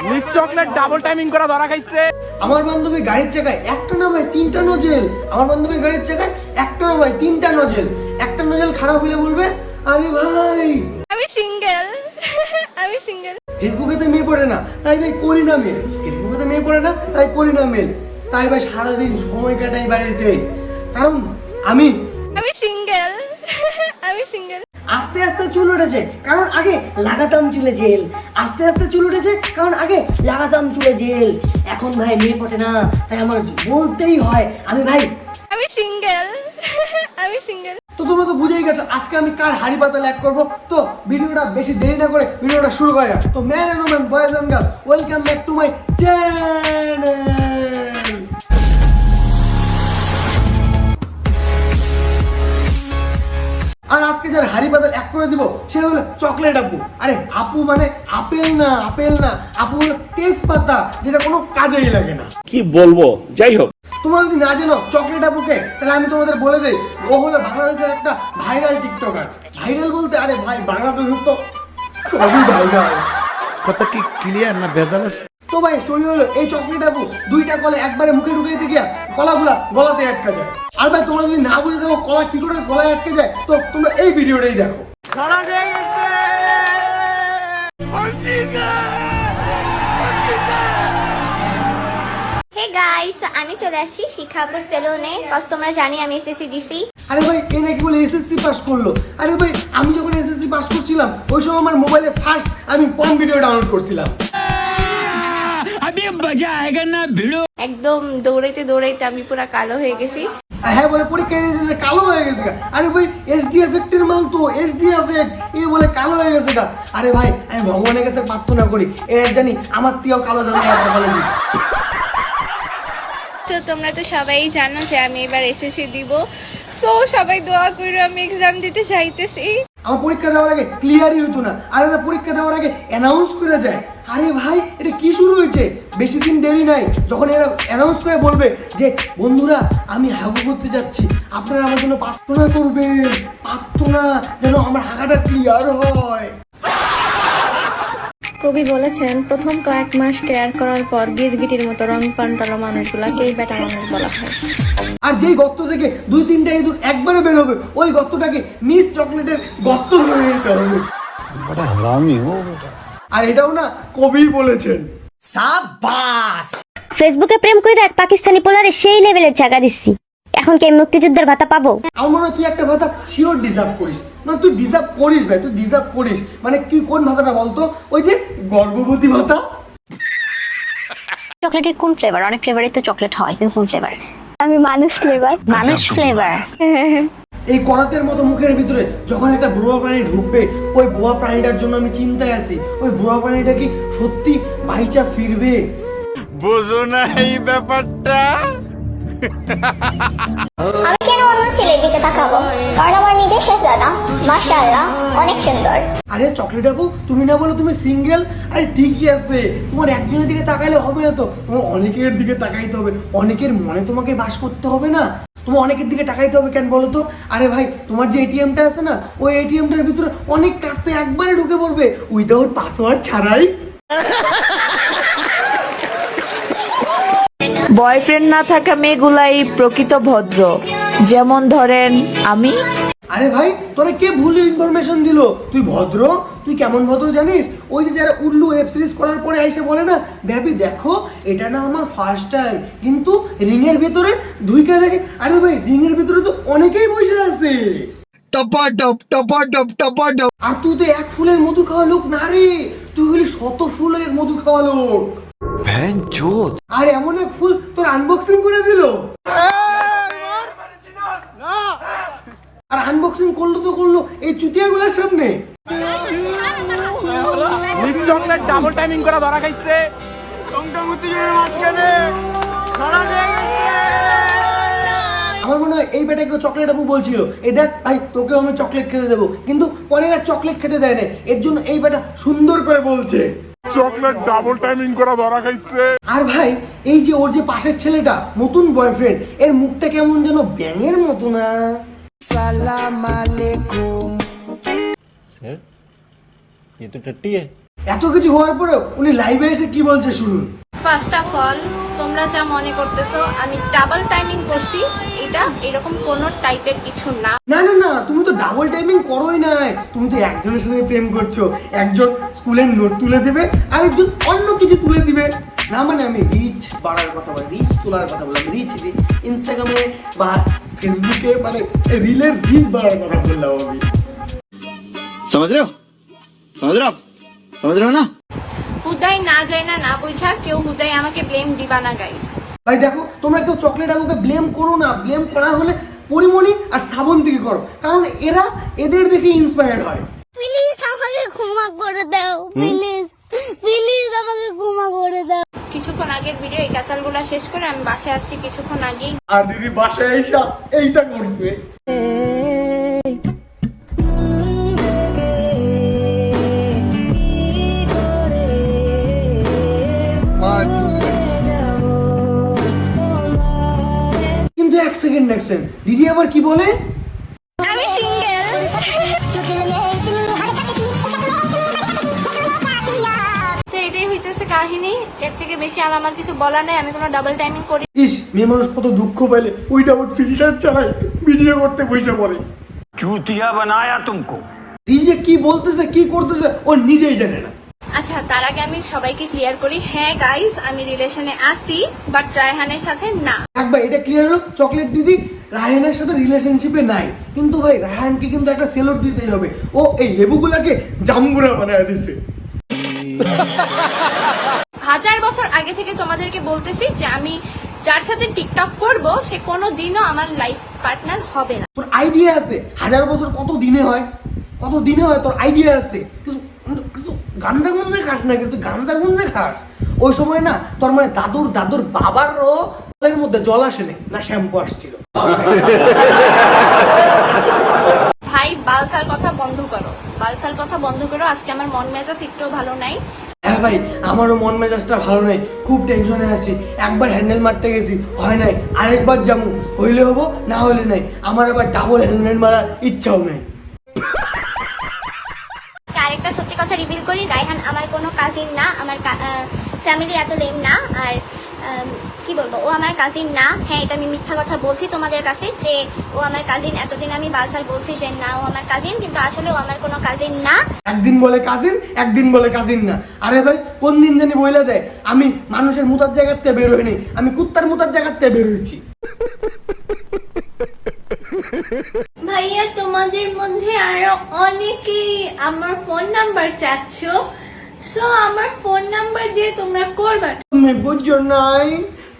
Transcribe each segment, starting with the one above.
Miss chocolate double timing করা ধরা খাইছে। আমার বান্ধবী গাড়ির চাকায় একটা না ভাই তিনটা নজেল। আমার বান্ধবী গাড়ির চাকায় একটা না ভাই তিনটা নজেল। একটা নজেল খারাপ হলে বলবে আরে ভাই আমি সিঙ্গেল। আমি সিঙ্গেল। ফেসবুকেতে মেয়ে পড়ে না তাই ভাই করি না মেল। ফেসবুকেতে মেয়ে পড়ে না তাই করি না মেল। তাই ভাই সারাদিন সময় কাটাই বাড়িতে, কারণ আমি সিঙ্গেল। আমি সিঙ্গেল। আস্তে আস্তে চুল উঠেছে কারণ আগে লাগাতাম চুলে জেল। আস্তে আস্তে চুল উঠেছে কারণ আগে লাগাতাম চুলে জেল। এখন ভাই মেয়ে পড়ে না তাই আমার বলতেই হয় আমি ভাই আমি সিঙ্গেল। আমি সিঙ্গেল। তো তোমরা তো বুঝেই গেছো আজকে আমি কার হাড়ি পাতা ল্যাক করবো। তো ভিডিওটা বেশি দেরি না করে ভিডিওটা শুরু করা যাক। তো man and woman, boys and girls, welcome back to my channel. আর আজকে যার হাড়ি পাতা এক করে দিব সে হলো চকলেট আপু। আরে আপু মানে আপেল না, আপেল না, আপু হলো তেজপাতা, যেটা কোনো কাজেই লাগে না। কি বলবো, যাই হোক। তোমরা যদি না জানো চকলেট আপুকে, তাহলে আমি তোমাদের বলে দেই ও হলো বাংলাদেশের একটা ভাইরাল টিকটকার। ভাইরাল বলতে আরে ভাই বাংলাদেশের তো সবই ভাইরাল। কথা কি ক্লিয়ার না ভেজাল আছে? তো ভাই স্টোরি হলো এই চকলেট আপু দুইটা কলা একবারে মুখে ঢুকে দিতে গিয়া কলাগুলা গলাতে আটকা যায়। আর ভাই তোমরা যদি না বুঝে দেখো কলা কি করে গলায় আটকে যায়, তো তোমরা এই ভিডিওটাই দেখো। হে গাইস, আমি চলে আসি শিখাপুর সেলুনে। কজ তোমরা জানি আমি এসএসসি দিছি। আরে ভাই এ নাকি বলে এসএসসি পাস করলো। আরে ভাই আমি যখন এসএসসি পাস করছিলাম ওই সময় আমার মোবাইলে ফার্স্ট আমি কোন ভিডিও ডাউনলোড করছিলাম। একদম দৌড়াইতে দৌড়াইতে আমি পুরো কালো হয়ে গেছি। হ্যাঁ বলে পরীক্ষা দিতে কালো হয়ে গেছে গা। আরে ভাই এসডি এফেক্টের মাল তো, এসডি এফেক্ট এ বলে কালো হয়ে গেছে গা। আরে ভাই আমি ভগবানের কাছে প্রার্থনা করি এ জানি আমার তিও কালো জানা একটা বলে দিই। তো তোমরা তো সবাই জানো যে আমি এবার এসএসসি দিব। তো সবাই দোয়া করে আমি এক্সাম দিতে চাইতেছি। আমার পরীক্ষা দেওয়ার আগে ক্লিয়ারই হতো না, আর এটা পরীক্ষা দেওয়ার আগে অ্যানাউন্স করে যায়। আরে ভাই এটা কি শুরু হয়েছে? বেশি দিন দেরি নাই, যখন এরা অ্যানাউন্স করে বলবে যে বন্ধুরা আমি হাগু করতে যাচ্ছি, আপনারা আমার জন্য প্রার্থনা করবেন, প্রার্থনা যেন আমার হাগাটা ক্লিয়ার হয়। কবি বলেছেন, প্রথম কয়েক মাস কেয়ার করার পর গিরগিটির মতো রং পাল্টানো মানুষগুলাকেই বেটা মানুষ বলা হয়। আর যেই গর্ত থেকে দুই তিনটা ইঁদুর একবারে বের হবে, ওই গর্তটাকে মিস চকলেটের গর্ত ধরে নিতে হবে। বড় হারামি ও বেটা। আর এটাও না কবি বলেছেন। ফেসবুকে প্রেম করে এক পাকিস্তানি পোলারে সেই লেভেলের জায়গা দিচ্ছি, এখন কি আমি মুক্তিযুদ্ধের ভাতা পাবো? আমার মনে হয় তুই একটা ভাতা শিওর ডিজার্ভ করিস। না তুই ডিজার্ভ করিস ভাই, তুই ডিজার্ভ করিস। মানে কি কোন ভাতাটা বলতো? ওই যে গর্ভবতী ভাতা। চকলেটের কোন ফ্লেভার? অনেক ফ্লেভারই তো চকলেট হয়, তুমি কোন ফ্লেভার? আমি মানুষ ফ্লেভার। মানুষ ফ্লেভার। এই করাতের মতো মুখের ভিতরে যখন একটা বুড়া প্রাণী ঢুকবে, ওই বুড়া প্রাণীটার জন্য আমি চিন্তায় আছি। ওই বুড়া প্রাণীটা কি সত্যি বাইচা ফিরবে? বুঝো না এই ব্যাপারটা? আমি কেন অন্য ছেলের দিকে তাকাবো? কারণ আমার নিজের শেহজাদা মাশাআল্লাহ অনেক সুন্দর। আরে চকলেট আপু তুমি না বলো তুমি সিঙ্গেল? আরে ঠিকই আছে, তোমার একজনের দিকে তাকাইলে হবে না তো, তোমার অনেকের দিকে তাকাইতে হবে। অনেকের মনে তোমাকে বাস করতে হবে না, তোমার অনেকের দিকে তাকাইতে হবে। কেন বলো তো? আরে ভাই তোমার যে এটিএমটা আছে না, ওই এটিএমটার ভিতরে অনেক কার্ড তো একবারে ঢুকে পড়বে উইদাউট পাসওয়ার্ড ছাড়াই। বয়ফ্রেন্ড না থাকা মেয়েগুলাই প্রকৃত ভদ্র, যেমন ধরেন আমি। আরে ভাই তোরে কে ভুল ইনফরমেশন দিল? তুই ভদ্র? তুই কেমন ভদ্র জানিস? ওই যে যারা উল্লু ওয়েব সিরিজ করার পরে আইসে বলে না, বেবি দেখো এটা না আমার ফার্স্ট টাইম, কিন্তু রিংয়ের ভিতরে ধুইকা দেখে। আরে ভাই রিংয়ের ভিতরে তো অনেকেই বসে আছে। টপাটপ টপাটপ টপাটপ। আর তুই তো এক ফুলের মধু খাওয়া লোক না রে, তুই হলি শত ফুলের মধু খাওয়া লোক। ভ্যান চোদ। আর এমন এক ফুল তোর আনবক্সিং করে দিল। আর আনবক্সিং করলো তো করলো এই চুতিয়াগুলোর সামনে। মিস চকলেট ডাবল টাইমিং করা ধরা খাইছে। আমার মনে হয় এই বেটাকে চকলেট আপু বলছিল, এই দেখ ভাই তোকেও আমি চকলেট খেতে দেবো, কিন্তু পরে আর চকলেট খেতে দেয় না। এর জন্য এই বেটা সুন্দর করে বলছে চকলেট ডাবল টাইমিং করা ধরা খাইছে। আর ভাই এই যে ওর যে পাশের ছেলেটা নতুন বয়ফ্রেন্ড, এর মুখটা কেমন যেন ব্যাঙের মতো না? सर ये तो टट्टी है। এত কিছু হওয়ার পরেও উনি লাইভে এসে কি বলছে শুনুন। ফার্স্ট অফ অল, তোমরা যা মনে করতেছো আমি ডাবল টাইমিং করছি, এটা এরকম কোনো টাইপের কিছু না। না না না, তুমি তো ডাবল টাইমিং করোই নাই, তুমি তো একজনের সাথে প্রেম করছো, একজন স্কুলের নোট তুলে দিবে আর একজন অন্য কিছু তুলে দিবে। না মানে আমি রিচ বাড়ার কথা বলি, রিচ তোলার কথা বললাম, রিচ ইনস্টাগ্রামে বা ফেসবুকে মানে রিলের রিচ বাড়ার কথা বললাম আমি। समझ रहे हो समझ रहे हो ना? হুদাই না যায় না না বুঝা কেউ হুদাই আমাকে ব্লেম দিবা না গাইস। ভাই দেখো, তোমরা কেউ চকলেট আবুকে ব্লেম করো না, ব্লেম করার হলে পরিমণি আর শ্রাবন্তীকে করো, কারণ এরা এদের দেখে ইন্সপায়ার্ড হয়। প্লিজ আমাকে ক্ষমা করে দাও, প্লিজ প্লিজ আমাকে ক্ষমা করে দাও। কিছুক্ষণ আগের ভিডিও এই কাচালগুলা শেষ করে আমি বাসায় আসছি কিছুক্ষণ আগেই। আর দিদি বাসায় এসে এইটা করছে। কিন্তু এক সেকেন্ড দিদি আবার কি বলে, আমি সিঙ্গেল। তো এটাই হইতেছে কাহিনী, এর থেকে বেশি আর আমার কিছু বলার নাই। আমি কোনো ডাবল টাইমিং করি। ইস মেয়ে মানুষ কত দুঃখ পেলে ওইটা ওর ফিল্টার ছাড়াই ভিডিও করতে বসে পড়ে। चूतिया बनाया तुमको। দিদি যে কি বলতেছে কি করতেছে ও নিজেই জানে না। আচ্ছা, তার আগে আমি সবাইকে ক্লিয়ার করি, হ্যাঁ গাইস আমি রিলেশনে আছি, বাট রায়হানের সাথে না। একবার এটা ক্লিয়ার হলো, চকলেট দিদি রায়হানের সাথে রিলেশনশিপে নাই, কিন্তু ভাই রায়হানকে কিন্তু একটা সেলুট দিতেই হবে, ও এই লেবুগুলাকে জাম্বুরা বানায় দিছে। 1000 বছর আগে থেকে তোমাদেরকে বলতেছি যে আমি যার সাথে টিকটক করব সে কোনো দিনও আমার লাইফ পার্টনার হবে না। তোর আইডিয়া আছে 1000 বছর কত দিনে হয়, কত দিনে হয়, তোর আইডিয়া আছে। কিছু কিছু গাঞ্জা গুঞ্জা খাস না, কিন্তু গাঞ্জা গুঞ্জা খাস। ওই সময় না তোর মানে দাদুর বাবারও এর মধ্যে জল আসে না শ্যাম্পু আসছিল। ভাই বালসার কথা বন্ধ করো, বালসার কথা বন্ধ করো। আজকে আমার মন মেজাজ একটু ভালো নাই। হ্যাঁ ভাই, আমারও মন মেজাজটা ভালো নাই, খুব টেনশনে আছি। একবার হ্যান্ডেল মারতে গেছি, হয় নাই, আরেকবার যাবো, হইলে হবো না হলে নাই। আমার আবার ডাবল হ্যান্ডেল মারার ইচ্ছাও নাই। আরেকটা সত্যি কথা রিভিল করি, রায়হান আমার কোনো কাজিন না, আমার ফ্যামিলি এত লেম না। আর কি বলবো, ও আমার কাজিন না। হ্যাঁ, এটা আমি মিথ্যা কথা বলছি তোমাদের কাছে যে ও আমার কাজিন। এতদিন আমি বালসাল বলছি যে না ও আমার কাজিন, কিন্তু আসলে ও আমার কোনো কাজিন না। একদিন বলে কাজিন, একদিন বলে কাজিন না। আরে ভাই কোন দিন জানি বইলা দেয় আমি মানুষের মুতার জায়গাতে বের হইনি, আমি কুত্তার মুতার জায়গাতে বের হয়েছি। ভাইয়া, তোমাদের মধ্যে আরো অনেকেই আমার ফোন নাম্বার চাচ্ছ, সো আমার ফোন নাম্বার দিয়ে তোমরা করবা। তুমি বুঝছো নাই,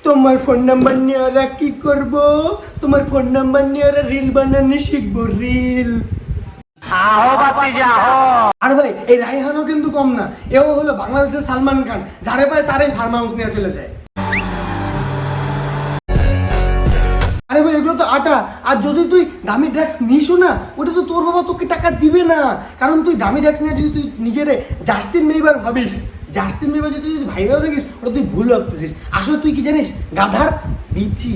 তোমার ফোন নাম্বার নিয়ে ওরা কি করবো, তোমার ফোন নাম্বার নিয়ে ওরা রিল বানানো শিখবো, রিল। আর ভাই এই রায়হানও কিন্তু কম না, এও হলো বাংলাদেশের সালমান খান, যারে পায় তারাই ফার্ম হাউস নিয়ে চলে যায়। আরে ভাই এগুলো তো আটা, আর যদি তুই দামি ড্রাগস নিস না, ওটা তো তোর বাবা তোকে টাকা দিবে না, কারণ তুই দামি ড্রাগস নিয়ে যদি তুই নিজেরে জাস্টিন বিবার ভাবিস, জাস্টিন বিবার যদি তুই ভাইবেও দেখিস, ওটা তুই ভুল ভাবতেছিস। আসলে তুই কি জানিস, গাধার বিচি।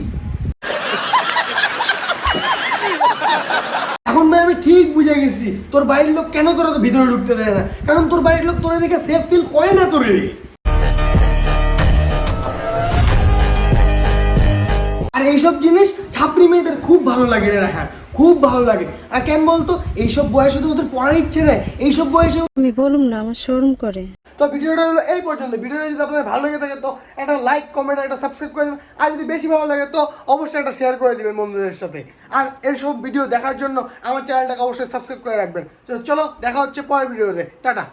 এখন ভাই আমি ঠিক বুঝে গেছি তোর বাড়ির লোক কেন তোরা তো ভিতরে ঢুকতে দেয় না, কারণ তোর বাড়ির লোক তোরে দেখে সেফ ফিল করে না তোরে। আর এইসব জিনিস ছাপড়ি মেয়েদের খুব ভালো লাগে রে রায়হান, খুব ভালো লাগে। আর কেন বলতো, এইসব বয়সে তো ওদের পড়ার ইচ্ছে নেই, এইসব বয়সে আমি বলুম না, আমার শরম করে। তো ভিডিওটা হলো এই পর্যন্ত। ভিডিওটা যদি আপনাদের ভালো লেগে থাকে তো একটা লাইক কমেন্ট একটা সাবস্ক্রাইব করে দেবেন, আর যদি বেশি ভালো লাগে তো অবশ্যই একটা শেয়ার করে দিবেন বন্ধুদের সাথে। আর এইসব ভিডিও দেখার জন্য আমার চ্যানেলটাকে অবশ্যই সাবস্ক্রাইব করে রাখবেন। তো চলো দেখা হচ্ছে পরের ভিডিওতে, টাটা।